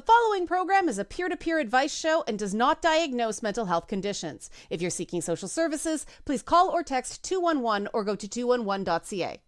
following program is a peer-to-peer advice show and does not diagnose mental health conditions. If you're seeking social services, please call or text 211 or go to 211.ca.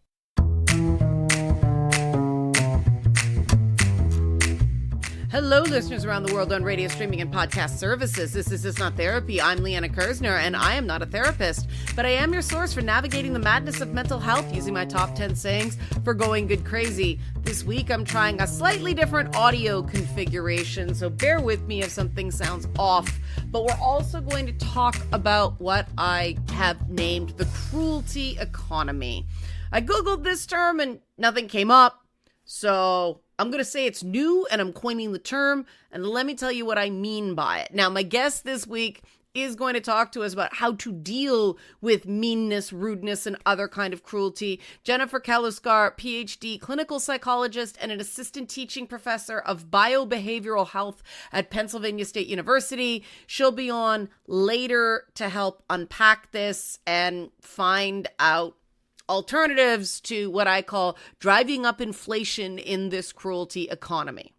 Hello, listeners around the world on radio, streaming, and podcast services. This is Not Therapy. I'm Liana Kersner, and I am not a therapist, but I am your source for navigating the madness of mental health using my top 10 sayings for going good crazy. This week, I'm trying a slightly different audio configuration, so bear with me if something sounds off. But we're also going to talk about what I have named the Cruelty Economy. I Googled this term and nothing came up, so I'm going to say it's new and I'm coining the term, and let me tell you what I mean by it. Now, my guest this week is going to talk to us about how to deal with meanness, rudeness, and other kind of cruelty. Jennifer Keluskar, Ph.D, clinical psychologist and an assistant teaching professor of Biobehavioral Health at Pennsylvania State University. She'll be on later to help unpack this and find out alternatives to what I call driving up inflation in this cruelty economy.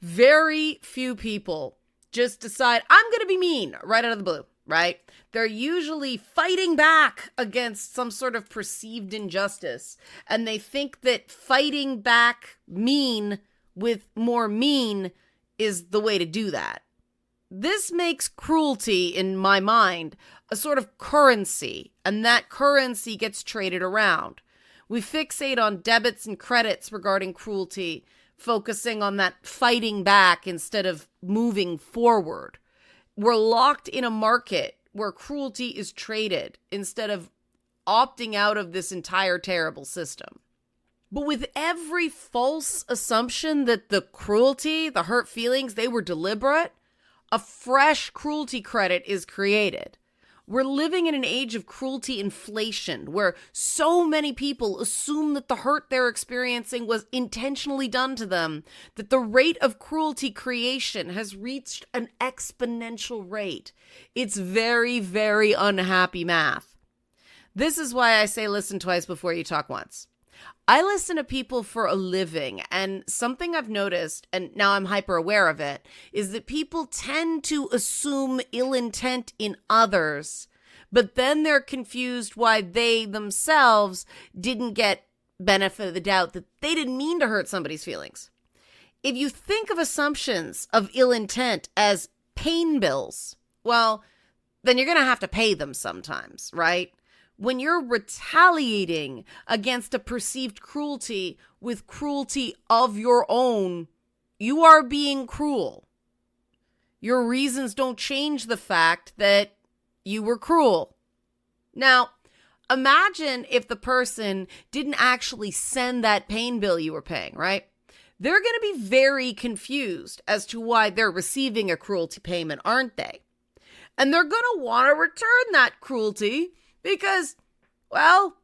Very few people just decide, I'm going to be mean right out of the blue, right? They're usually fighting back against some sort of perceived injustice, and they think that fighting back mean with more mean is the way to do that. This makes cruelty, in my mind, a sort of currency, and that currency gets traded around. We fixate on debits and credits regarding cruelty, focusing on that fighting back instead of moving forward. We're locked in a market where cruelty is traded instead of opting out of this entire terrible system. But with every false assumption that the cruelty, the hurt feelings, they were deliberate, a fresh cruelty credit is created. We're living in an age of cruelty inflation where so many people assume that the hurt they're experiencing was intentionally done to them, that the rate of cruelty creation has reached an exponential rate. It's very, very unhappy math. This is why I say listen twice before you talk once. I listen to people for a living, and something I've noticed, and now I'm hyper aware of it, is that people tend to assume ill intent in others, but then they're confused why they themselves didn't get benefit of the doubt that they didn't mean to hurt somebody's feelings. If you think of assumptions of ill intent as pain bills, well, then you're going to have to pay them sometimes, right? When you're retaliating against a perceived cruelty with cruelty of your own, you are being cruel. Your reasons don't change the fact that you were cruel. Now, imagine if the person didn't actually send that pain bill you were paying, right? They're going to be very confused as to why they're receiving a cruelty payment, aren't they? And they're going to want to return that cruelty because, well,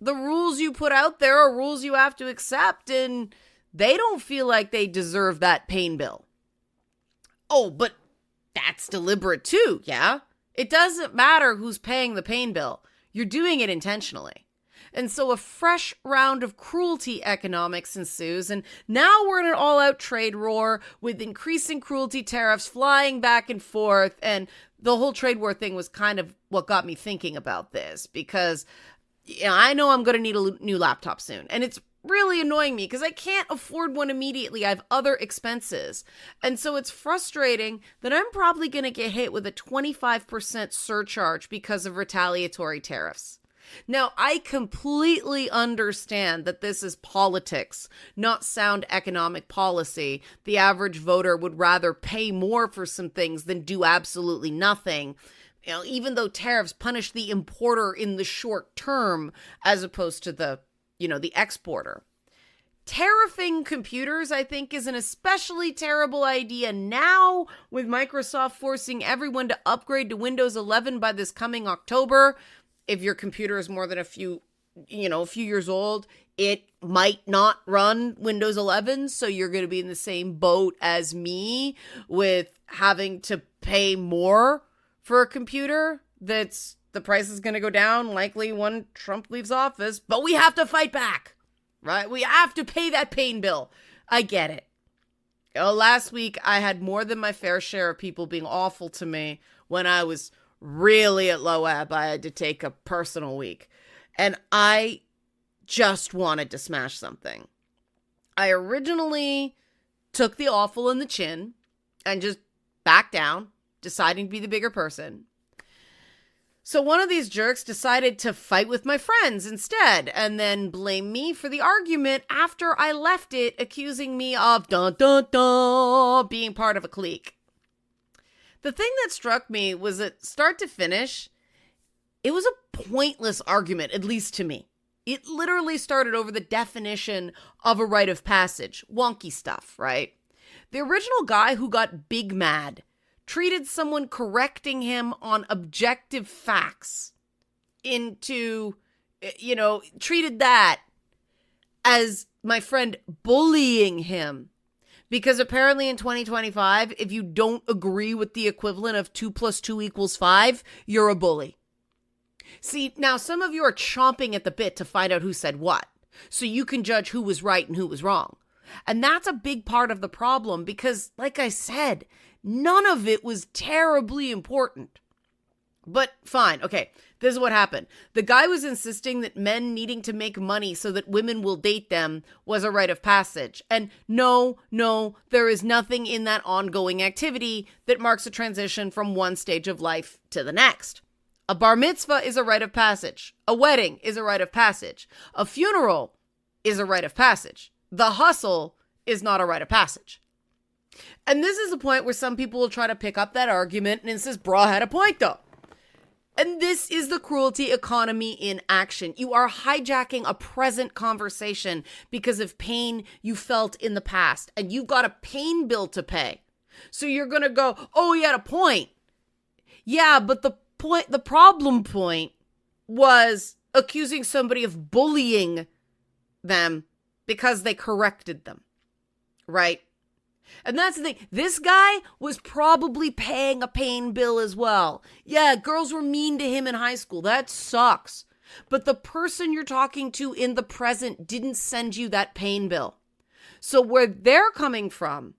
the rules you put out there are rules you have to accept, and they don't feel like they deserve that pain bill. Oh, but that's deliberate too, yeah? It doesn't matter who's paying the pain bill. You're doing it intentionally. And so a fresh round of cruelty economics ensues, and now we're in an all-out trade war with increasing cruelty tariffs flying back and forth, and the whole trade war thing was kind of what got me thinking about this, because I know I'm going to need a new laptop soon, and it's really annoying me because I can't afford one immediately. I have other expenses, and so it's frustrating that I'm probably going to get hit with a 25% surcharge because of retaliatory tariffs. Now, I completely understand that this is politics, not sound economic policy. The average voter would rather pay more for some things than do absolutely nothing, even though tariffs punish the importer in the short term as opposed to the exporter. Tariffing computers, I think, is an especially terrible idea now, with Microsoft forcing everyone to upgrade to Windows 11 by this coming October. If your computer is more than a few years old, it might not run Windows 11, so you're going to be in the same boat as me with having to pay more for a computer. That's the price is going to go down likely when Trump leaves office, but we have to fight back, right? We have to pay that pain bill. I get it. Last week I had more than my fair share of people being awful to me when I was really at low ebb. I had to take a personal week. And I just wanted to smash something. I originally took the awful in the chin and just backed down, deciding to be the bigger person. So one of these jerks decided to fight with my friends instead and then blame me for the argument after I left it, accusing me of being part of a clique. The thing that struck me was that start to finish, it was a pointless argument, at least to me. It literally started over the definition of a rite of passage. Wonky stuff, right? The original guy who got big mad treated someone correcting him on objective facts treated that as, my friend, bullying him. Because apparently in 2025, if you don't agree with the equivalent of 2 + 2 = 5, you're a bully. See, now some of you are chomping at the bit to find out who said what, so you can judge who was right and who was wrong. And that's a big part of the problem because, like I said, none of it was terribly important. But fine, okay, this is what happened. The guy was insisting that men needing to make money so that women will date them was a rite of passage. And no, there is nothing in that ongoing activity that marks a transition from one stage of life to the next. A bar mitzvah is a rite of passage. A wedding is a rite of passage. A funeral is a rite of passage. The hustle is not a rite of passage. And this is a point where some people will try to pick up that argument and insist Bra had a point though. And this is the cruelty economy in action. You are hijacking a present conversation because of pain you felt in the past. And you've got a pain bill to pay. So you're going to go, oh, he had a point. Yeah, but the problem point was accusing somebody of bullying them because they corrected them, right? And that's the thing. This guy was probably paying a pain bill as well. Yeah, girls were mean to him in high school. That sucks. But the person you're talking to in the present didn't send you that pain bill. So where they're coming from,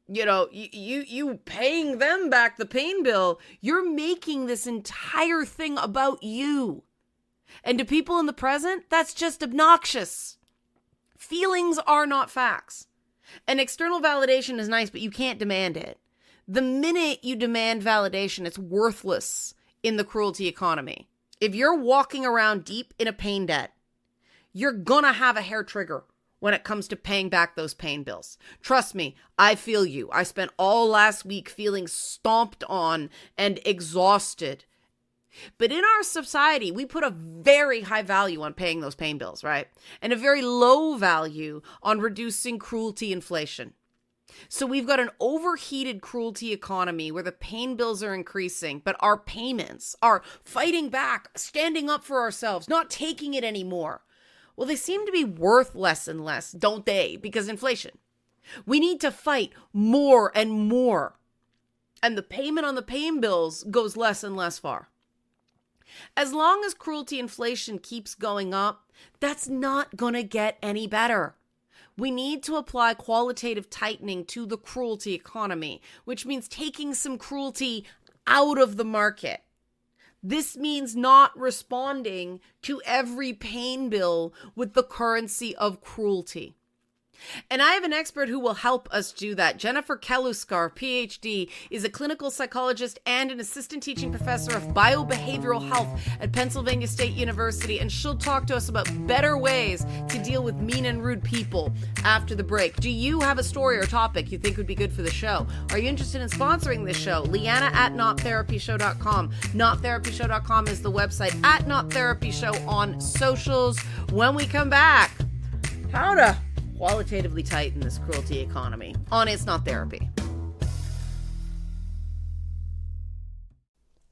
you paying them back the pain bill, you're making this entire thing about you. And to people in the present, that's just obnoxious. Feelings are not facts. And external validation is nice, but you can't demand it. The minute you demand validation, it's worthless in the cruelty economy. If you're walking around deep in a pain debt, you're gonna have a hair trigger when it comes to paying back those pain bills. Trust me, I feel you. I spent all last week feeling stomped on and exhausted. But in our society, we put a very high value on paying those pain bills, right? And a very low value on reducing cruelty inflation. So we've got an overheated cruelty economy where the pain bills are increasing, but our payments are fighting back, standing up for ourselves, not taking it anymore. Well, they seem to be worth less and less, don't they? Because inflation. We need to fight more and more. And the payment on the pain bills goes less and less far. As long as cruelty inflation keeps going up, that's not going to get any better. We need to apply qualitative tightening to the cruelty economy, which means taking some cruelty out of the market. This means not responding to every pain bill with the currency of cruelty. And I have an expert who will help us do that. Jennifer Keluskar, Ph.D., is a clinical psychologist and an assistant teaching professor of Biobehavioral Health at Pennsylvania State University, and she'll talk to us about better ways to deal with mean and rude people after the break. Do you have a story or topic you think would be good for the show? Are you interested in sponsoring this show? Liana at nottherapyshow.com. Nottherapyshow.com is the website. At nottherapyshow on socials. When we come back, how to qualitatively tighten this cruelty economy on It's Not Therapy.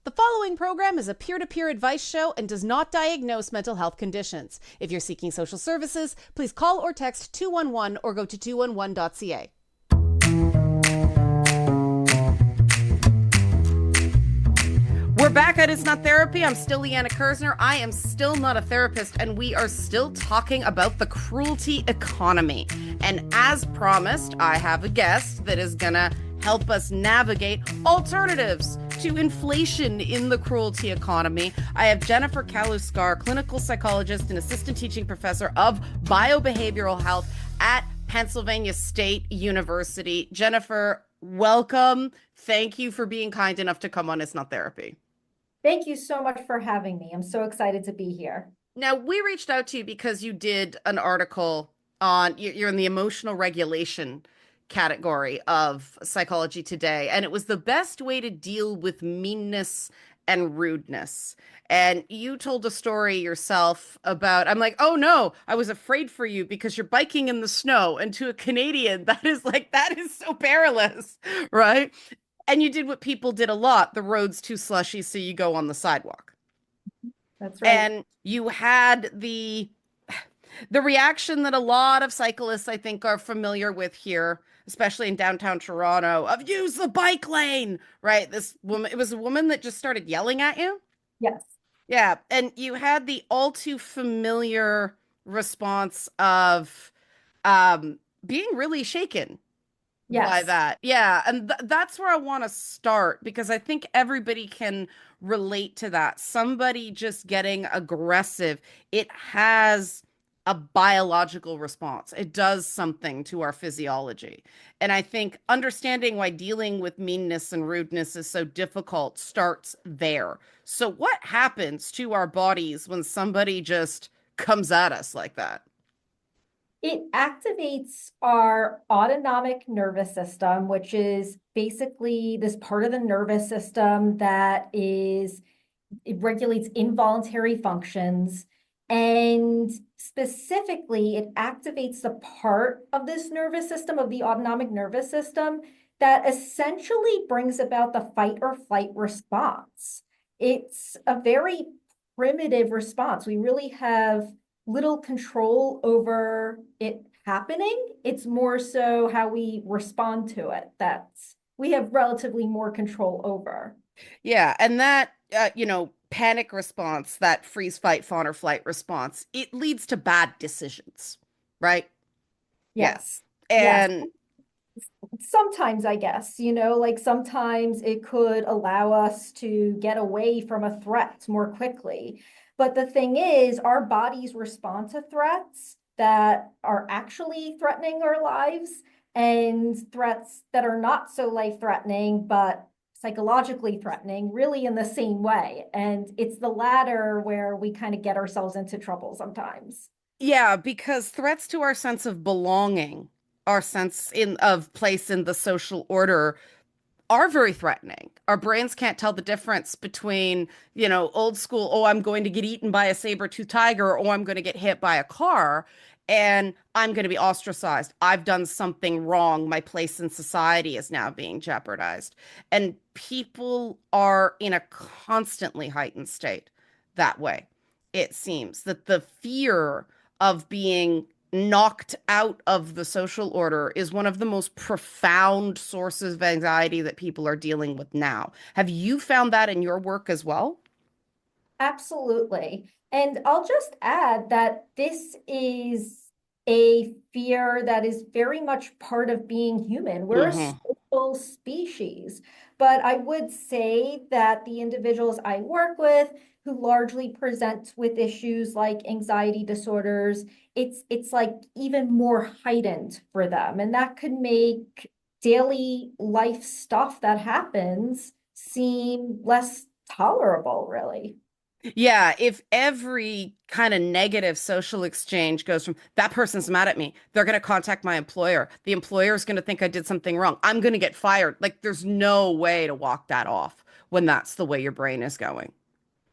The following program is a peer-to-peer advice show and does not diagnose mental health conditions. If you're seeking social services, please call or text 211 or go to 211.ca. We're back back at It's Not Therapy. I'm still Liana Kersner. I am still not a therapist, and we are still talking about the cruelty economy. And as promised, I have a guest that is going to help us navigate alternatives to inflation in the cruelty economy. I have Jennifer Keluskar, clinical psychologist and assistant teaching professor of biobehavioral health at Pennsylvania State University. Jennifer, welcome. Thank you for being kind enough to come on It's Not Therapy. Thank you so much for having me. I'm so excited to be here. Now, we reached out to you because you did an article on, you're in the emotional regulation category of Psychology Today, and it was the best way to deal with meanness and rudeness. And you told a story yourself about, I'm like, oh no, I was afraid for you because you're biking in the snow. And to a Canadian, that is so perilous, right? And you did what people did a lot. The road's too slushy, so you go on the sidewalk. That's right. And you had the reaction that a lot of cyclists, I think, are familiar with here, especially in downtown Toronto, of use the bike lane, right? This woman, it was a woman that just started yelling at you. Yes. Yeah. And you had the all too familiar response of being really shaken by Yes. that. Yeah. And that's where I want to start because I think everybody can relate to that. Somebody just getting aggressive, it has a biological response. It does something to our physiology. And I think understanding why dealing with meanness and rudeness is so difficult starts there. So, what happens to our bodies when somebody just comes at us like that? It activates our autonomic nervous system, which is basically this part of the nervous system it regulates involuntary functions. And specifically, it activates the part of this nervous system, of the autonomic nervous system, that essentially brings about the fight or flight response. It's a very primitive response. We really have little control over it happening. It's more so how we respond to it that's we have relatively more control over. Yeah, and that panic response, that freeze, fight, fawn, or flight response, it leads to bad decisions, right? Yeah. Yes. Yes. And Sometimes, I guess, like sometimes it could allow us to get away from a threat more quickly. But the thing is, our bodies respond to threats that are actually threatening our lives and threats that are not so life-threatening, but psychologically threatening, really in the same way. And it's the latter where we kind of get ourselves into trouble sometimes. yeah, because threats to our sense of belonging, our sense in of place in the social order are very threatening. Our brains can't tell the difference between, old school, oh, I'm going to get eaten by a saber-toothed tiger, or I'm going to get hit by a car, and I'm going to be ostracized. I've done something wrong. My place in society is now being jeopardized. And people are in a constantly heightened state that way. It seems that the fear of being knocked out of the social order is one of the most profound sources of anxiety that people are dealing with now. Have you found that in your work as well? Absolutely. And I'll just add that this is a fear that is very much part of being human. We're a Hmm. social species. But I would say that the individuals I work with who largely present with issues like anxiety disorders, it's like even more heightened for them. And that could make daily life stuff that happens seem less tolerable, really. Yeah, if every kind of negative social exchange goes from that person's mad at me, they're going to contact my employer. The employer is going to think I did something wrong. I'm going to get fired. Like there's no way to walk that off when that's the way your brain is going.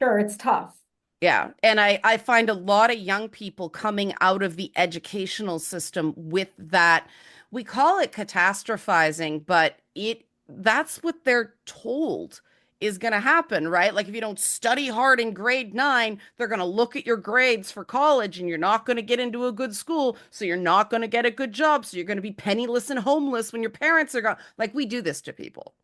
Sure, it's tough. Yeah. And I find a lot of young people coming out of the educational system with that. We call it catastrophizing, but that's what they're told is going to happen, right? Like if you don't study hard in grade 9, they're going to look at your grades for college and you're not going to get into a good school. So you're not going to get a good job. So you're going to be penniless and homeless when your parents are gone. Like we do this to people.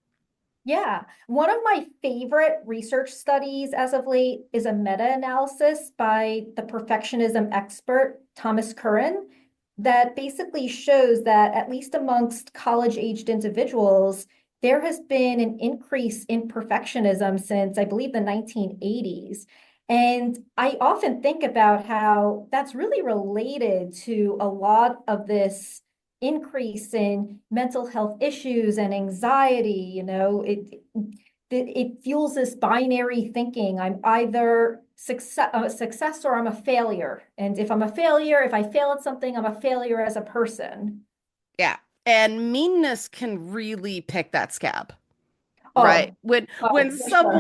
Yeah, one of my favorite research studies as of late is a meta-analysis by the perfectionism expert Thomas Curran that basically shows that at least amongst college-aged individuals, there has been an increase in perfectionism since I believe the 1980s. And I often think about how that's really related to a lot of this increase in mental health issues and anxiety. It fuels this binary thinking. I'm either a success or I'm a failure. And if I'm a failure, if I fail at something, I'm a failure as a person. Yeah. And meanness can really pick that scab, right? Oh, When oh, for sure.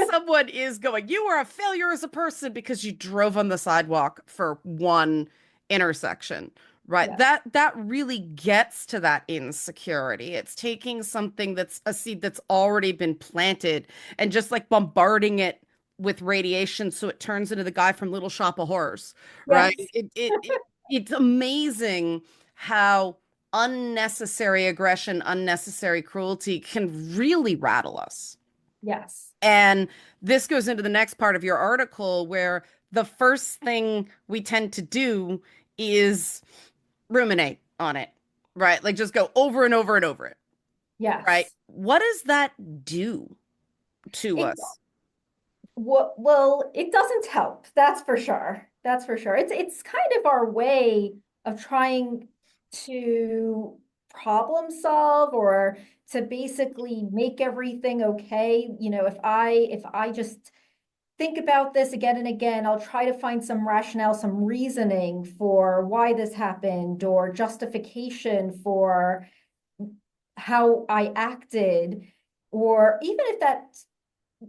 someone is going, you are a failure as a person because you drove on the sidewalk for one intersection, right? Yes, That really gets to that insecurity. It's taking something that's a seed that's already been planted and just like bombarding it with radiation so it turns into the guy from Little Shop of Horrors, right? yes, It's amazing how unnecessary aggression, unnecessary cruelty can really rattle us. yes, And this goes into the next part of your article where the first thing we tend to do is ruminate on it, right? Like just go over and over and over it, right? yes. What does that do to It us? well, it doesn't help. That's for sure. That's for sure. It's kind of our way of trying to problem solve or to basically make everything okay. If I just think about this again and again, I'll try to find some rationale, some reasoning for why this happened or justification for how I acted, or even if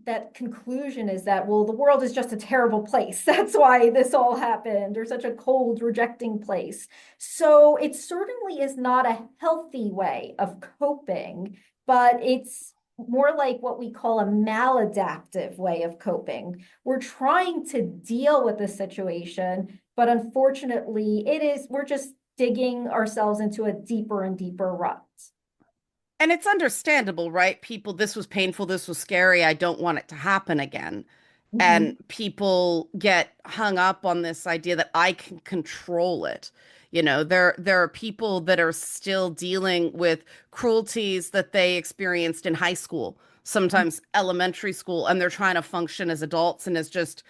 that conclusion is that, well, the world is just a terrible place. That's why this all happened, or such a cold, rejecting place. So it certainly is not a healthy way of coping, but it's more like what we call a maladaptive way of coping. We're trying to deal with the situation, but unfortunately, we're just digging ourselves into a deeper and deeper rut. And it's understandable, right? People, this was painful, this was scary, I don't want it to happen again. And Mhm. people get hung up on this idea that I can control it. There are people that are still dealing with cruelties that they experienced in high school, sometimes elementary school, and they're trying to function as adults and it's just,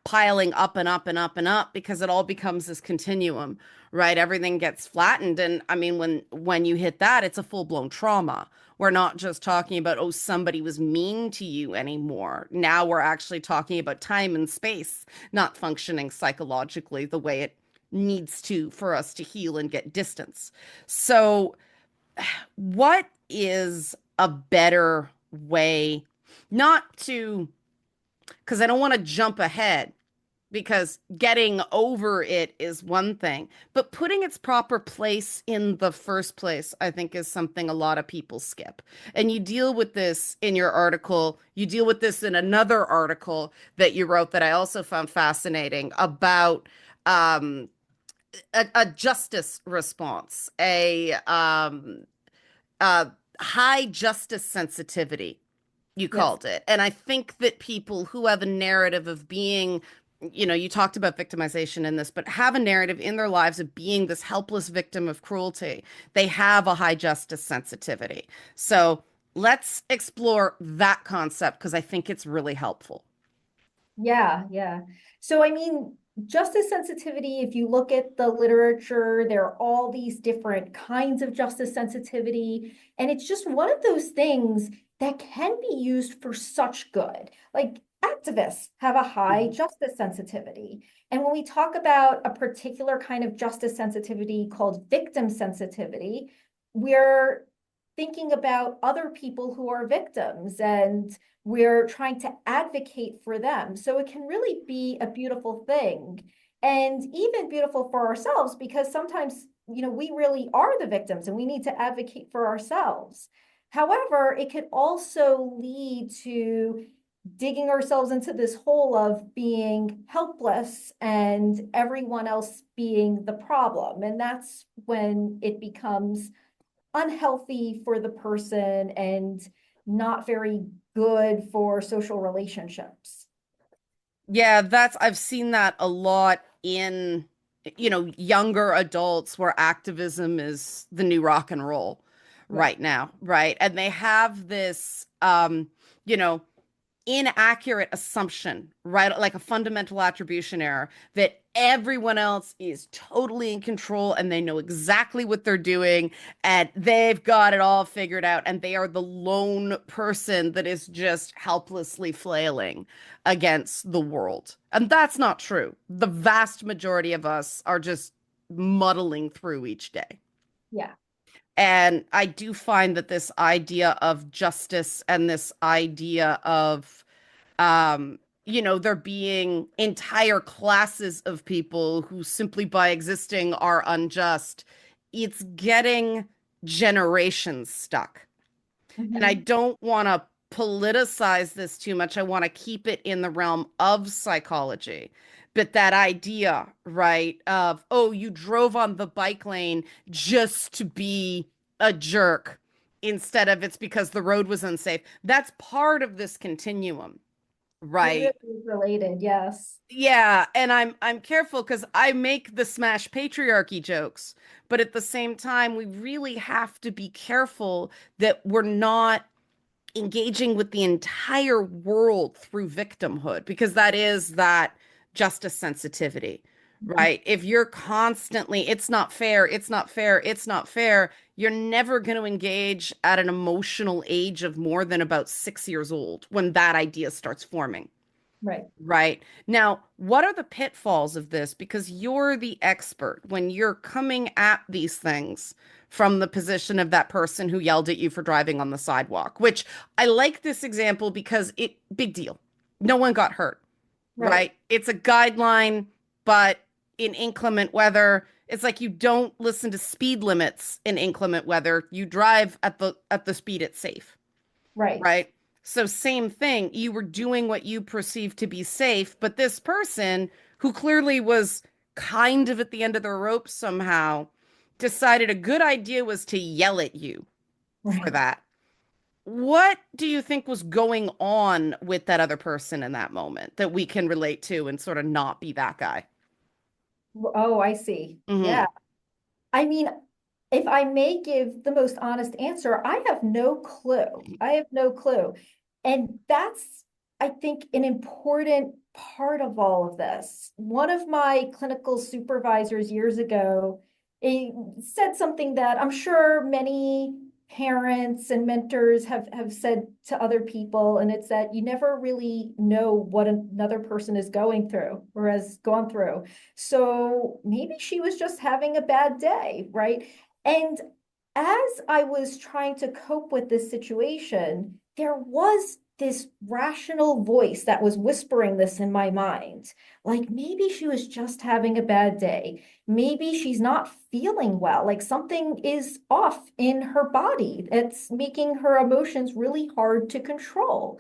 piling up and up and up and up because it all becomes this continuum, right? Everything gets flattened. And I mean, when you hit that, it's a full-blown trauma. We're not just talking about, oh, somebody was mean to you anymore. Now we're actually talking about time and space not functioning psychologically the way it needs to for us to heal and get distance. So, what is a better way not to, because I don't want to jump ahead, because getting over it is one thing, but putting its proper place in the first place, I think, is something a lot of people skip. And you deal with this in your article. You deal with this in another article that you wrote that I also found fascinating about a justice response, a high justice sensitivity you Yes. called it. And I think that people who have a narrative of being, you talked about victimization in this, but have a narrative in their lives of being this helpless victim of cruelty, they have a high justice sensitivity. So let's explore that concept because I think it's really helpful. Yeah, yeah. So, I mean, justice sensitivity, if you look at the literature, there are all these different kinds of justice sensitivity. And it's just one of those things that can be used for such good. Like activists have a high Mhm. justice sensitivity. And when we talk about a particular kind of justice sensitivity called victim sensitivity, we're thinking about other people who are victims and we're trying to advocate for them. So it can really be a beautiful thing and even beautiful for ourselves because sometimes, we really are the victims and we need to advocate for ourselves. However, it could also lead to digging ourselves into this hole of being helpless and everyone else being the problem. And that's when it becomes unhealthy for the person and not very good for social relationships. Yeah, I've seen that a lot in, younger adults where activism is the new rock and roll Yeah. right now, right? And they have this, you know, inaccurate assumption, right? Like a fundamental attribution error that everyone else is totally in control and they know exactly what they're doing and they've got it all figured out and they are the lone person that is just helplessly flailing against the world. And that's not true. The vast majority of us are just muddling through each day. Yeah. And I do find that this idea of justice and this idea of there being entire classes of people who simply by existing are unjust. It's getting generations stuck. And I Mhm. don't want to politicize this too much. I want to keep it in the realm of psychology. But that idea, right, of, oh, you drove on the bike lane just to be a jerk instead of it's because the road was unsafe. That's part of this continuum. It really Right. is related. Yes. Yeah, and I'm careful because I make the smash patriarchy jokes, but at the same time, we really have to be careful that we're not engaging with the entire world through victimhood because that is that justice sensitivity, Mhm. right? If you're constantly, it's not fair, it's not fair, it's not fair, you're never going to engage at an emotional age of more than about 6 years old when that idea starts forming. Right. Right. Now, what are the pitfalls of this? Because you're the expert when you're coming at these things from the position of that person who yelled at you for driving on the sidewalk, which I like this example because big deal. No one got hurt, Right. right? It's a guideline, but in inclement weather, it's like you don't listen to speed limits in inclement weather. You drive at the speed it's safe. Right. Right. So same thing. You were doing what you perceived to be safe, but this person who clearly was kind of at the end of their rope somehow decided a good idea was to yell at you for Right. that. What do you think was going on with that other person in that moment that we can relate to and sort of not be that guy? Oh, I see. Hmm. Yeah. I mean, if I may give the most honest answer, I have no clue. I have no clue. And that's, I think, an important part of all of this. One of my clinical supervisors years ago, he said something that I'm sure many parents and mentors have said to other people, and it's that you never really know what another person is going through or has gone through. So maybe she was just having a bad day, right? And as I was trying to cope with this situation, there was this rational voice that was whispering this in my mind. Like maybe she was just having a bad day. Maybe she's not feeling well. Like something is off in her body. It's making her emotions really hard to control.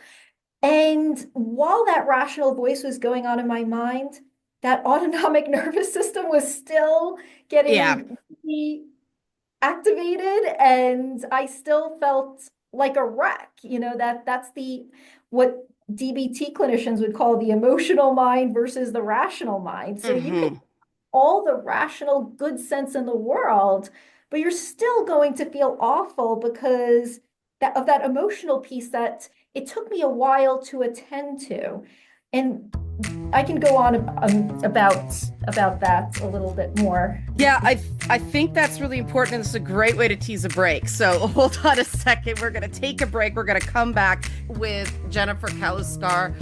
And while that rational voice was going on in my mind, that autonomic nervous system was still Yeah. getting really activated, and I still felt like a wreck. That's the what DBT clinicians would call the emotional mind versus the rational mind. So you can Hmm. all the rational good sense in the world, but you're still going to feel awful because that emotional piece that it took me a while to attend to. And I can go on about that a little bit more. Yeah, I think that's really important. And it's a great way to tease a break. So hold on a second. We're going to take a break. We're going to come back with Jennifer Keluskar,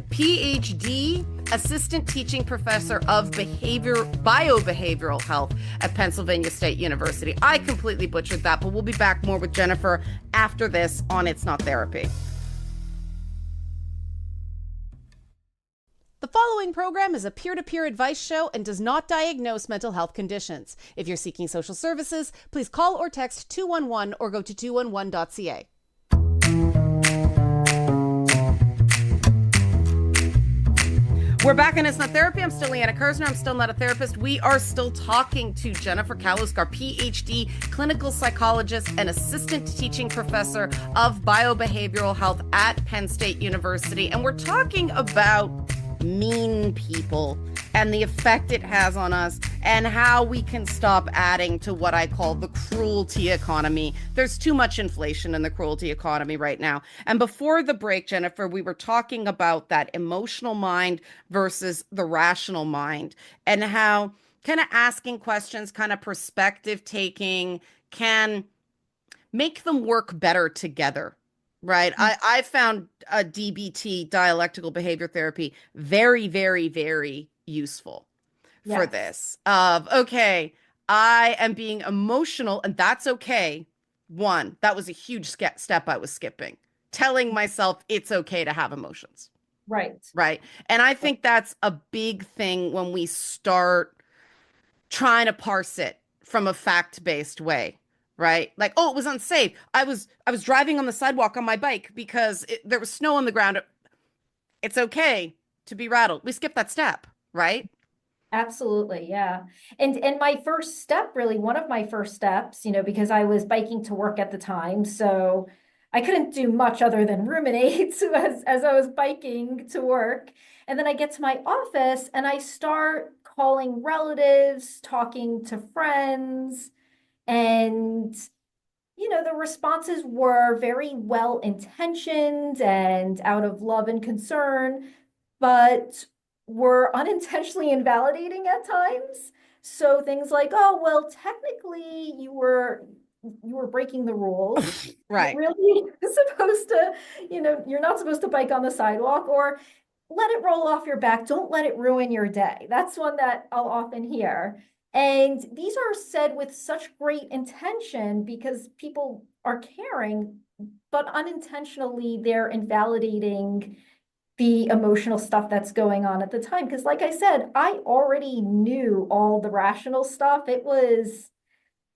Ph.D., assistant teaching professor of biobehavioral health at Pennsylvania State University. I completely butchered that, but we'll be back more with Jennifer after this on It's Not Therapy. The following program is a peer-to-peer advice show and does not diagnose mental health conditions. If you're seeking social services, please call or text 211 or go to 211.ca. We're back in It's Not Therapy. I'm still Liana Kersner. I'm still not a therapist. We are still talking to Jennifer Keluskar, Ph.D., clinical psychologist and assistant teaching professor of biobehavioral health at Penn State University. And we're talking about mean people and the effect it has on us and how we can stop adding to what I call the cruelty economy. There's too much inflation in the cruelty economy right now. And before the break, Jennifer, we were talking about that emotional mind versus the rational mind and how kind of asking questions, kind of perspective taking can make them work better together. Right. I found a DBT, dialectical behavior therapy, very, very, very useful for Yes, this. Okay, I am being emotional, and that's okay. One, that was a huge step I was skipping, telling myself it's okay to have emotions. right. Right. And I think that's a big thing when we start trying to parse it from a fact-based way, right? Like, oh, it was unsafe. I was driving on the sidewalk on my bike because there was snow on the ground. It's okay to be rattled. We skip that step, right? Absolutely, yeah. And my first step, really, one of my first steps, because I was biking to work at the time, so I couldn't do much other than ruminate as I was biking to work. And then I get to my office and I start calling relatives, talking to friends, and the responses were very well intentioned and out of love and concern, but were unintentionally invalidating at times. So things like, oh, well, technically you were breaking the rules. You're Right. really supposed to, you're not supposed to bike on the sidewalk, or let it roll off your back. Don't let it ruin your day. That's one that I'll often hear. And these are said with such great intention because people are caring, but unintentionally they're invalidating the emotional stuff that's going on at the time. Because, like I said, I already knew all the rational stuff. It was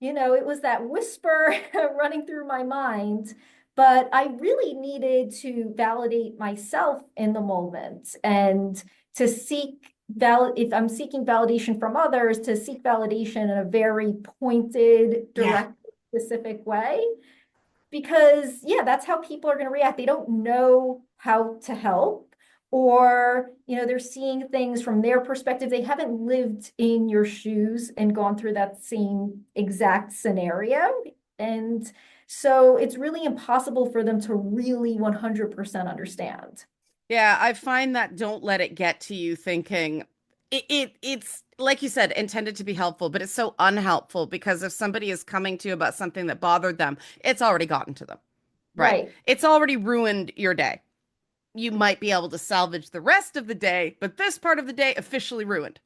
that whisper running through my mind, but I really needed to validate myself in the moment and to seek if I'm seeking validation from others, to seek validation in a very pointed, Yeah. direct, specific way. Because, yeah, that's how people are going to react. They don't know how to help, or, they're seeing things from their perspective. They haven't lived in your shoes and gone through that same exact scenario. And so it's really impossible for them to really 100% understand. Yeah, I find that don't let it get to you thinking it's like you said, intended to be helpful, but it's so unhelpful because if somebody is coming to you about something that bothered them, it's already gotten to them. Right. Right. It's already ruined your day. You might be able to salvage the rest of the day, but this part of the day officially ruined.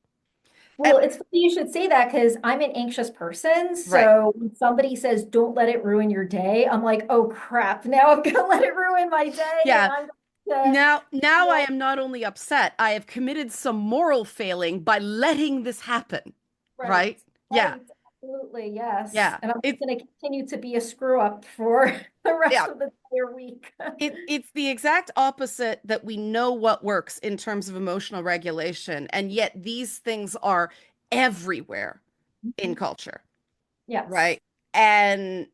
And Well, it's funny you should say that because I'm an anxious person. right. So when somebody says, don't let it ruin your day, I'm like, oh crap, now I'm gonna let it ruin my day and Yeah. I'm gonna, Now I yeah, am not only upset, I have committed some moral failing by letting this happen. right, Right? Yeah. right, absolutely, yes. Yeah. And I'm just gonna continue to be a screw up for the rest Yeah. of the day or week. It's the exact opposite that we know what works in terms of emotional regulation, and yet these things are everywhere in Mhm. culture, Yes. right? And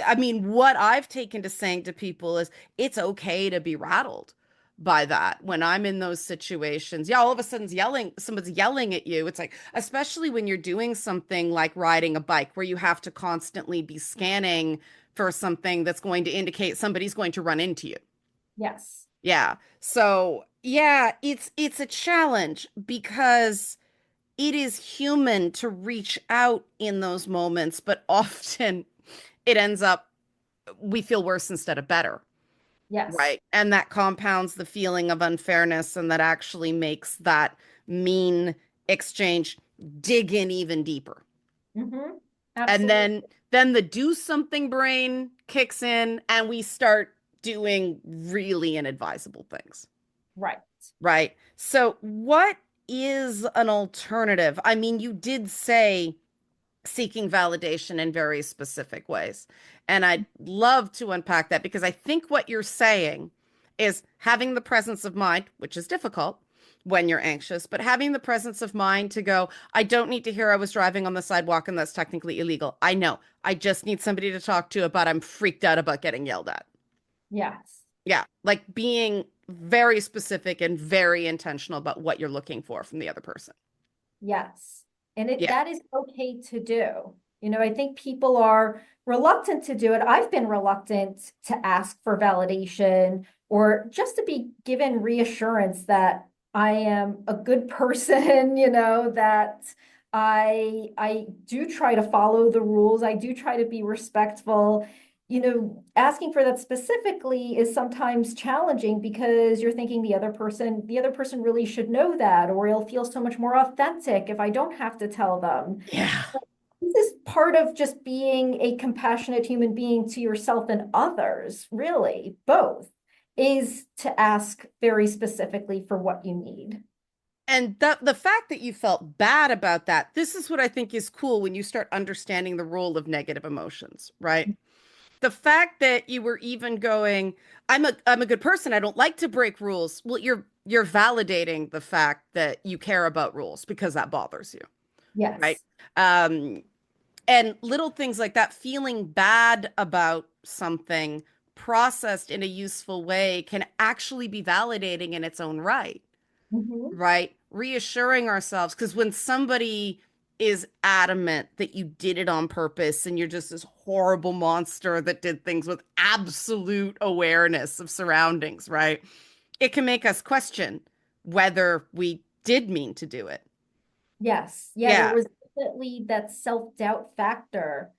I mean, what I've taken to saying to people is it's okay to be rattled by that when I'm in those situations. Yeah, all of a sudden someone's yelling at you. It's like, especially when you're doing something like riding a bike where you have to constantly be scanning for something that's going to indicate somebody's going to run into you. Yes. Yeah. So, yeah, it's a challenge because it is human to reach out in those moments, but often it ends up we feel worse instead of better, Yes. right? And that compounds the feeling of unfairness and that actually makes that mean exchange dig in even deeper. Hmm. And Absolutely. then the do something brain kicks in and we start doing really inadvisable things. Right. Right. So, what is an alternative? I mean, you did say seeking validation in very specific ways. And I'd love to unpack that because I think what you're saying is having the presence of mind, which is difficult, when you're anxious, but having the presence of mind to go, I don't need to hear I was driving on the sidewalk and that's technically illegal. I know. I just need somebody to talk to about I'm freaked out about getting yelled at. Yes. Yeah, like being very specific and very intentional about what you're looking for from the other person. Yes. And Yeah. that is okay to do. I think people are reluctant to do it. I've been reluctant to ask for validation or just to be given reassurance that I am a good person, that I do try to follow the rules. I do try to be respectful. Asking for that specifically is sometimes challenging because you're thinking the other person really should know that, or it'll feel so much more authentic if I don't have to tell them. Yeah. This is part of just being a compassionate human being to yourself and others, really, both, is to ask very specifically for what you need. And the fact that you felt bad about that, this is what I think is cool when you start understanding the role of negative emotions, right? The fact that you were even going, I'm a good person. I don't like to break rules. Well, you're validating the fact that you care about rules because that bothers you, right? Yes. Um, and little things like that, feeling bad about something processed in a useful way can actually be validating in its own right, Mhm. right? Reassuring ourselves, because when somebody is adamant that you did it on purpose and you're just this horrible monster that did things with absolute awareness of surroundings, right? It can make us question whether we did mean to do it. Yes. Yeah, there Yeah. was definitely that self-doubt factor.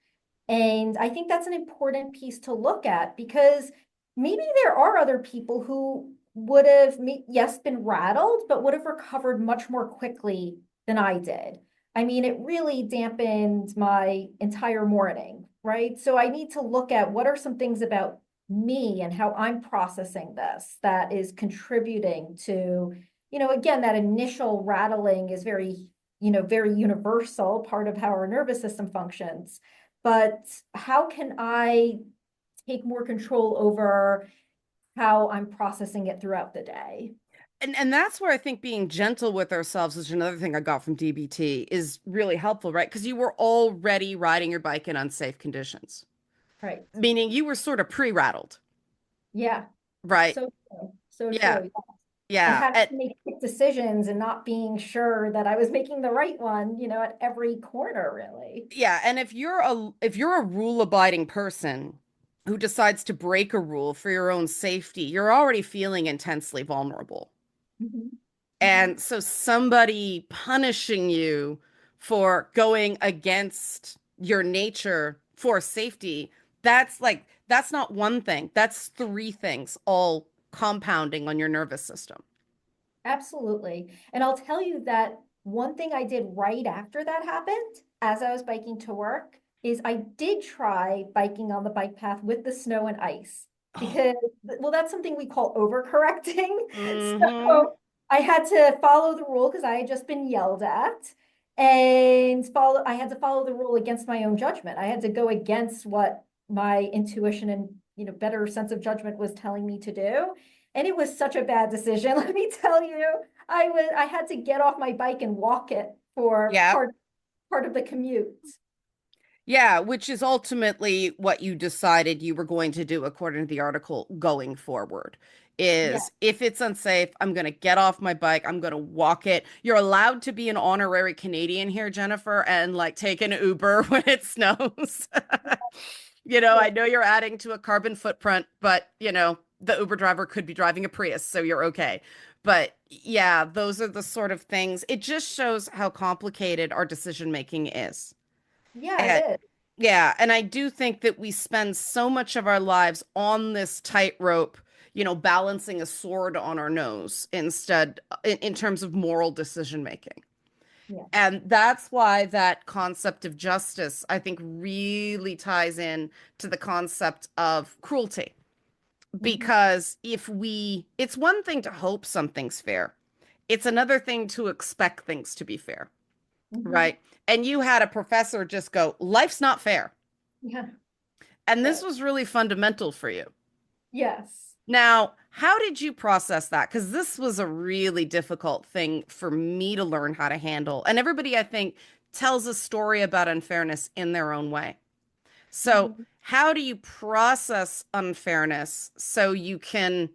And I think that's an important piece to look at because maybe there are other people who would have, yes, been rattled, but would have recovered much more quickly than I did. I mean, it really dampened my entire morning, right? So I need to look at what are some things about me and how I'm processing this that is contributing to, again, that initial rattling is very universal, part of how our nervous system functions. But how can I take more control over how I'm processing it throughout the day? And that's where I think being gentle with ourselves, which is another thing I got from DBT, is really helpful, right? Because you were already riding your bike in unsafe conditions, Right. meaning you were sort of pre-rattled, Yeah. right? So true. So Yeah. true. And Yeah. having to make quick decisions and not being sure that I was making the right one, at every corner, really. Yeah, and if you're a rule-abiding person who decides to break a rule for your own safety, you're already feeling intensely vulnerable. Mhm. Mhm. And so somebody punishing you for going against your nature for safety, that's not one thing. That's three things all compounding on your nervous system. Absolutely. And I'll tell you that one thing I did right after that happened, as I was biking to work, is I did try biking on the bike path with the snow and ice Oh. because, well, that's something we call overcorrecting. Mm-hmm. So I had to follow the rule because I had just been yelled at and I had to follow the rule against my own judgment. I had to go against what my intuition and, better sense of judgment was telling me to do. And it was such a bad decision, let me tell you. I had to get off my bike and walk it for Yeah. part of the commute. Yeah, which is ultimately what you decided you were going to do according to the article going forward. Yeah. Is if it's unsafe, I'm going to get off my bike, I'm going to walk it. You're allowed to be an honorary Canadian here, Jennifer, and like take an Uber when it snows. Yeah. I know you're adding to a carbon footprint, but the Uber driver could be driving a Prius, so you're okay. But yeah, those are the sort of things. It just shows how complicated our decision making is. Yeah, And it is. yeah, and I do think that we spend so much of our lives on this tightrope, balancing a sword on our nose instead in terms of moral decision making. Yeah. And that's why that concept of justice, I think, really ties in to the concept of cruelty. Mhm. Because it's one thing to hope something's fair. It's another thing to expect things to be fair, Mhm. right? And you had a professor just go, life's not fair. Yeah. And this Right. was really fundamental for you. Yes. Now, how did you process that? Because this was a really difficult thing for me to learn how to handle. And everybody, I think, tells a story about unfairness in their own way. So, Mhm. how do you process unfairness so you can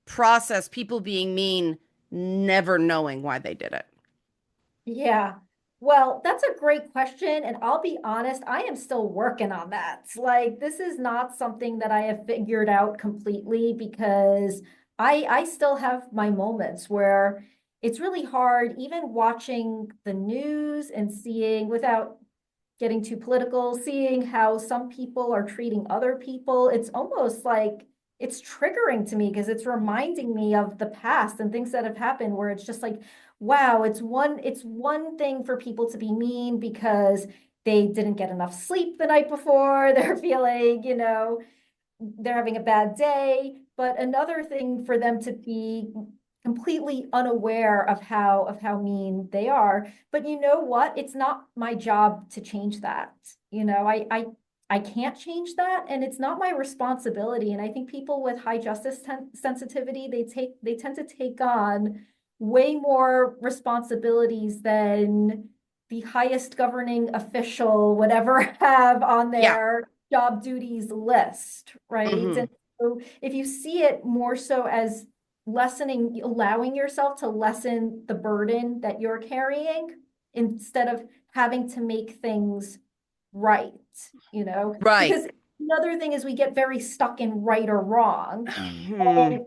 process people being mean, never knowing why they did it? Yeah. Well, that's a great question. And I'll be honest, I am still working on that. Like, this is not something that I have figured out completely because I still have my moments where it's really hard, even watching the news and seeing, without getting too political, seeing how some people are treating other people. It's almost like it's triggering to me because it's reminding me of the past and things that have happened where it's just like, wow, it's one thing for people to be mean because they didn't get enough sleep the night before, they're feeling, they're having a bad day, but another thing for them to be completely unaware of how mean they are. But you know what? It's not my job to change that. I can't change that, and it's not my responsibility. And I think people with high justice sensitivity, they tend to take on way more responsibilities than the highest governing official would ever have on Yeah. their job duties list, right? Hmm. And so if you see it more so as lessening, allowing yourself to lessen the burden that you're carrying instead of having to make things right, Right. because another thing is we get very stuck in right or wrong. Hmm. And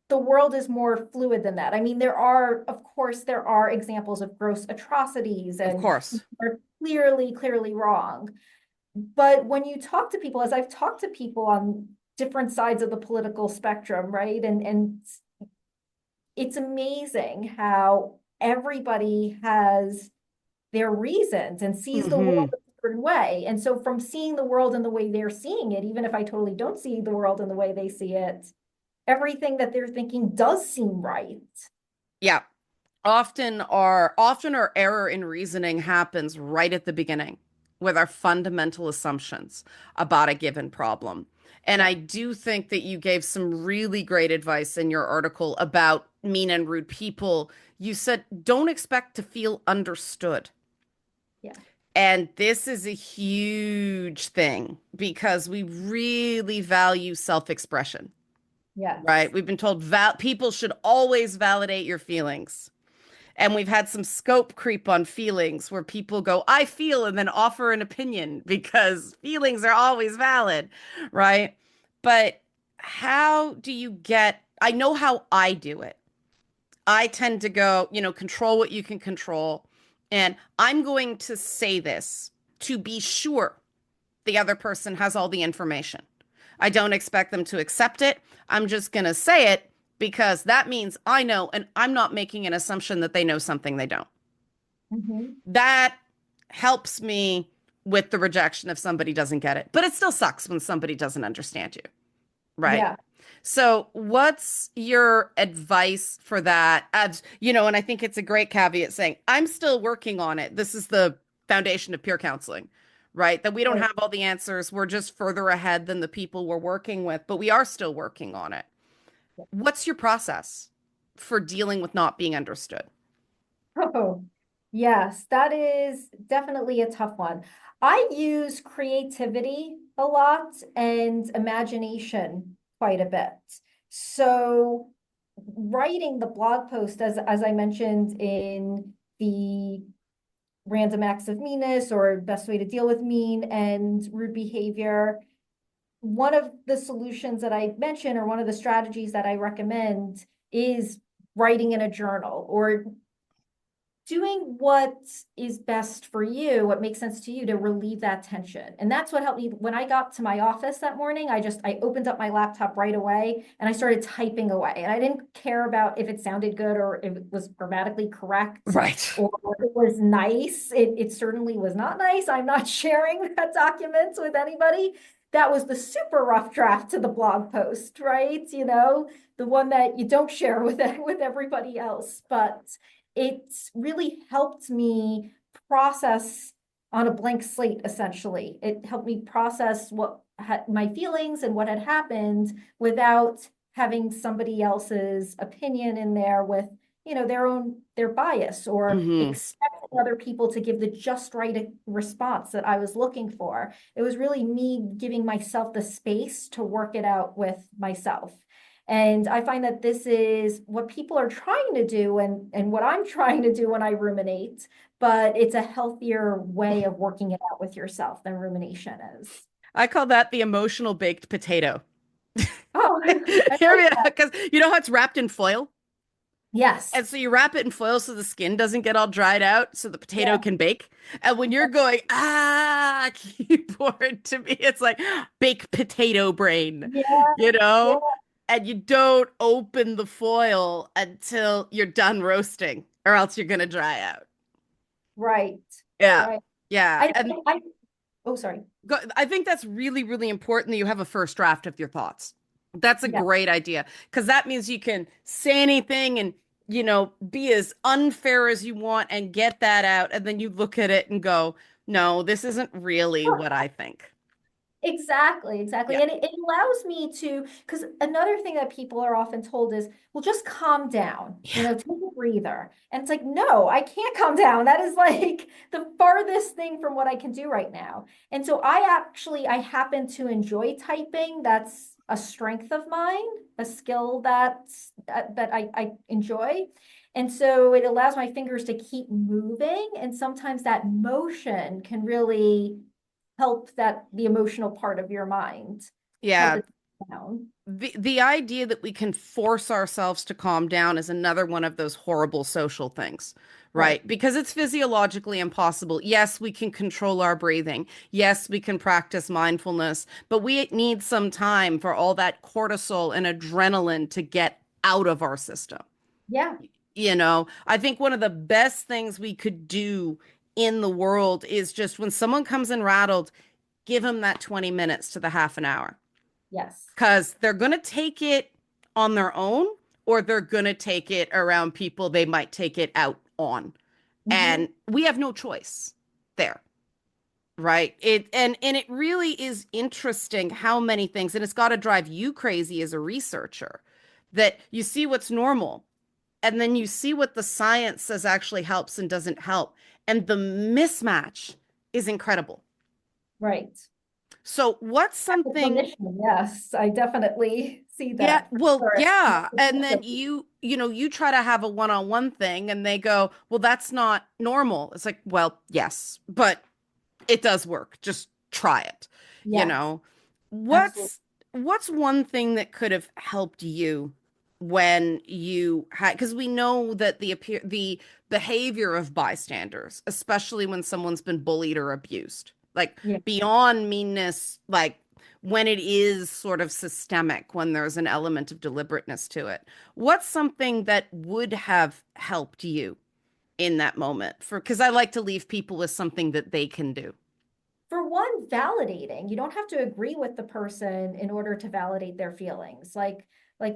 the world is more fluid than that. I mean, there are examples of gross atrocities Of and course. are clearly wrong. But when you talk to people, as I've talked to people on different sides of the political spectrum, right? And it's amazing how everybody has their reasons and sees the world Hmm. a certain way. And so from seeing the world in the way they're seeing it, even if I totally don't see the world in the way they see it, everything that they're thinking does seem right. Yeah. Often our error in reasoning happens right at the beginning with our fundamental assumptions about a given problem. And Yeah. I do think that you gave some really great advice in your article about mean and rude people. You said, don't expect to feel understood. Yeah. And this is a huge thing because we really value self-expression, right? Yes. We've been told people should always validate your feelings. And we've had some scope creep on feelings where people go, I feel, and then offer an opinion because feelings are always valid, right? But how do you I know how I do it. I tend to go, control what you can control. And I'm going to say this to be sure the other person has all the information. I don't expect them to accept it. I'm just going to say it because that means I know, and I'm not making an assumption that they know something they don't. Mhm. That helps me with the rejection if somebody doesn't get it. But it still sucks when somebody doesn't understand you, right? Yeah. So, what's your advice for that? And I think it's a great caveat saying, I'm still working on it. This is the foundation of peer counseling, right? That we don't Right. have all the answers. We're just further ahead than the people we're working with, but we are still working on it. What's your process for dealing with not being understood? Oh, yes, that is definitely a tough one. I use creativity a lot and imagination quite a bit. So writing the blog post, as I mentioned in the random acts of meanness or best way to deal with mean and rude behavior, one of the solutions that I mentioned or one of the strategies that I recommend is writing in a journal or doing what is best for you, what makes sense to you to relieve that tension. And that's what helped me when I got to my office that morning. I opened up my laptop right away and I started typing away. And I didn't care about if it sounded good or if it was grammatically correct Right. or if it was nice. It certainly was not nice. I'm not sharing that document with anybody. That was the super rough draft to the blog post, right? The one that you don't share with everybody else. But it's really helped me process on a blank slate, essentially. It helped me process what my feelings and what had happened without having somebody else's opinion in there with, their bias or Hmm. expecting other people to give the just right response that I was looking for. It was really me giving myself the space to work it out with myself. And I find that this is what people are trying to do and what I'm trying to do when I ruminate, but it's a healthier way of working it out with yourself than rumination is. I call that the emotional baked potato. Oh, I Here like we that. because you know how it's wrapped in foil? Yes. And so you wrap it in foil so the skin doesn't get all dried out so the potato Yeah. can bake. And when you're going, keyboard to me, it's like baked potato brain, Yeah. you Yeah. know? And you don't open the foil until you're done roasting, or else you're gonna dry out. Right. Yeah. Right. Yeah. I, And I, oh, sorry. I think that's really, really important that you have a first draft of your thoughts. That's a Yeah. great idea because that means you can say anything and, be as unfair as you want and get that out. And then you look at it and go, no, this isn't really what I think. Exactly, exactly. Yeah. And it allows me to, because another thing that people are often told is, well, just calm down, Yeah. take a breather. And it's like, no, I can't calm down. That is like the farthest thing from what I can do right now. And so I happen to enjoy typing. That's a strength of mine, a skill that I enjoy. And so it allows my fingers to keep moving. And sometimes that motion can really help the emotional part of your mind, help Yeah. it down. The idea that we can force ourselves to calm down is another one of those horrible social things, Right. right? Because it's physiologically impossible. Yes, we can control our breathing. Yes, we can practice mindfulness, but we need some time for all that cortisol and adrenaline to get out of our system. Yeah. I think one of the best things we could do in the world is just when someone comes in rattled, give them that 20 minutes to the half an hour Yes. because they're going to take it on their own or they're going to take it around people they might take it out on. Hmm. And we have no choice there, right? And it really is interesting how many things, and it's got to drive you crazy as a researcher, that you see what's normal and then you see what the science says actually helps and doesn't help. And the mismatch is incredible. Right. So what's As a something. clinician, yes, I definitely see Yeah, that for well, sure. yeah. And then you try to have a one-on-one thing and they go, "Well, that's not normal." It's like, "Well, yes, but it does work. Just try it." You Yes, know. absolutely. What's one thing that could have helped you when you had, because we know that the behavior of bystanders, especially when someone's been bullied or abused, like Yeah. beyond meanness, like when it is sort of systemic, when there's an element of deliberateness to it. What's something that would have helped you in that moment? For because I like to leave people with something that they can do. For one, validating. You don't have to agree with the person in order to validate their feelings. Like,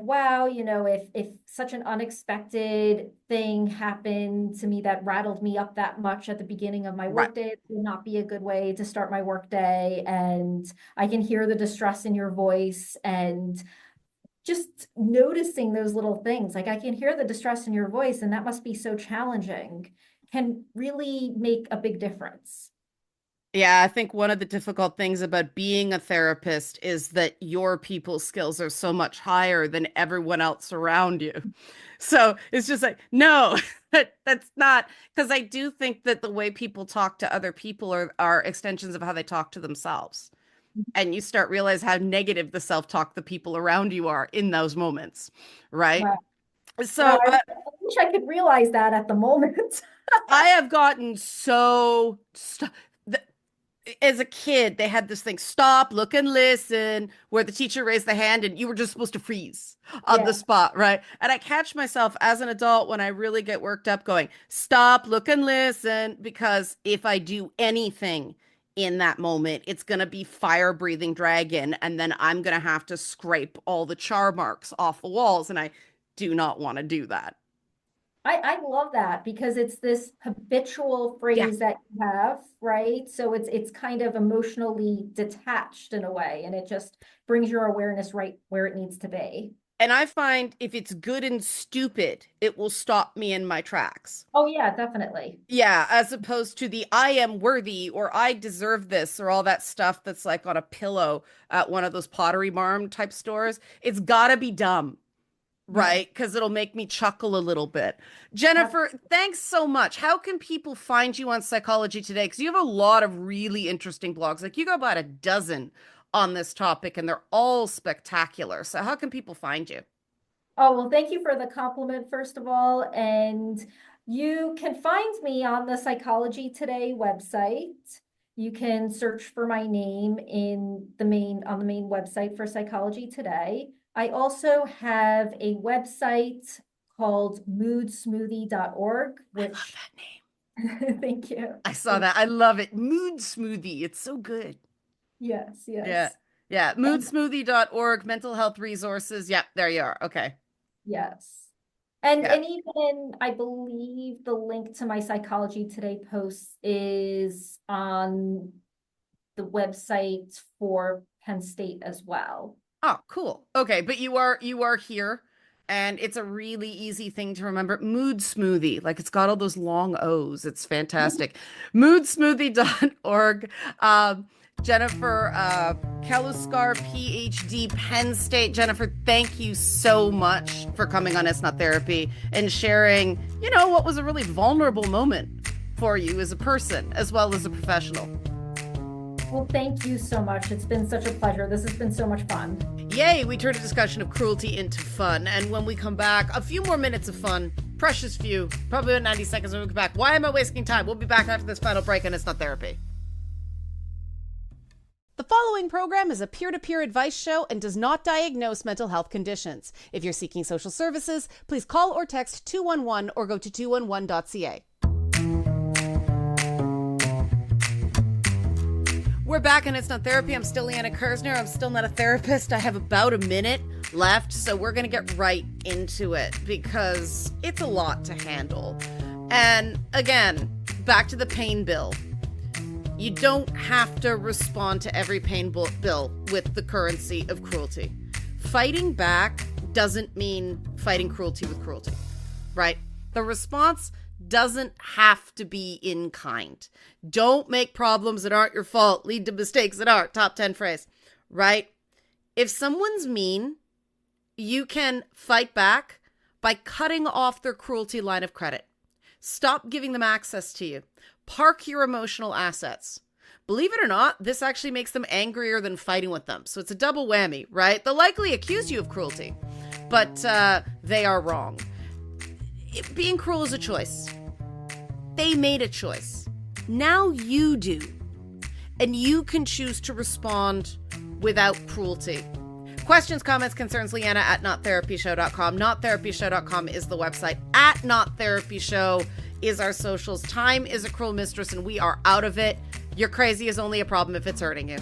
wow, if such an unexpected thing happened to me that rattled me up that much at the beginning of my Right. workday, it would not be a good way to start my workday. And I can hear the distress in your voice and just noticing those little things. Like I can hear the distress in your voice, and that must be so challenging, can really make a big difference. Yeah, I think one of the difficult things about being a therapist is that your people skills are so much higher than everyone else around you. So it's just like, no, that's not, because I do think that the way people talk to other people are extensions of how they talk to themselves. And you start realize how negative the self-talk the people around you are in those moments, right? Wow. Wow, So I wish I could realize that at the moment. I have gotten so as a kid, they had this thing, stop, look, and listen, where the teacher raised the hand and you were just supposed to freeze on the Yeah. spot, right? And I catch myself as an adult when I really get worked up going, stop, look, and listen, because if I do anything in that moment, it's going to be fire breathing dragon. And then I'm going to have to scrape all the char marks off the walls. And I do not want to do that. I love that because it's this habitual Yeah. phrase that you have, right? So it's kind of emotionally detached in a way, and it just brings your awareness right where it needs to be. And I find if it's good and stupid, it will stop me in my tracks. Oh yeah, definitely. Yeah, as opposed to the I am worthy or I deserve this or all that stuff that's like on a pillow at one of those Pottery Barn type stores. It's gotta be dumb, Yes. right? Because it'll make me chuckle a little bit. Jennifer, thanks so much. How can people find you on Psychology Today? Because you have a lot of really interesting blogs. Like you got about a dozen on this topic, and they're all spectacular. So how can people find you? Oh, well, thank you for the compliment, first of all. And you can find me on the Psychology Today website. You can search for my name in the on the main website for Psychology Today. I also have a website called moodsmoothie.org, I love which that name. thank you. I saw Thank that. I love it. Mood Smoothie. It's so good. Yes, Yeah. yes. Yeah. And Moodsmoothie.org, mental health resources. Yep, there you are. Okay. yes. Yeah. And even I believe the link to my Psychology Today post is on the website for Penn State as well. Oh, cool. Okay, but you are here and it's a really easy thing to remember. Mood Smoothie. Like it's got all those long O's. It's fantastic. Moodsmoothie.org. Um, Jennifer Keluskar, Ph.D., Penn State. Jennifer, thank you so much for coming on It's Not Therapy and sharing, what was a really vulnerable moment for you as a person as well as a professional. Well, thank you so much. It's been such a pleasure. This has been so much fun. Yay, we turned a discussion of cruelty into fun. And when we come back, a few more minutes of fun, precious few, probably about 90 seconds when we come back. Why am I wasting time? We'll be back after this final break and It's Not Therapy. The following program is a peer-to-peer advice show and does not diagnose mental health conditions. If you're seeking social services, please call or text 211 or go to 211.ca. We're back and It's Not Therapy. I'm still Liana Kersner. I'm still not a therapist. I have about a minute left, so we're going to get right into it because it's a lot to handle. And again, back to the pain bill. You don't have to respond to every pain bill with the currency of cruelty. Fighting back doesn't mean fighting cruelty with cruelty, right? The response doesn't have to be in kind. Don't make problems that aren't your fault lead to mistakes that are. Top 10 phrase, right? If someone's mean, you can fight back by cutting off their cruelty line of credit. Stop giving them access to you. Park your emotional assets. Believe it or not, this actually makes them angrier than fighting with them. So it's a double whammy, right? They'll likely accuse you of cruelty, but they are wrong. Being cruel is a choice. They made a choice. Now you do. And you can choose to respond without cruelty. Questions, comments, concerns, Liana at nottherapyshow.com. Nottherapyshow.com is the website. At nottherapyshow is our socials. Time is a cruel mistress and we are out of it. You're crazy is only a problem if it's hurting you.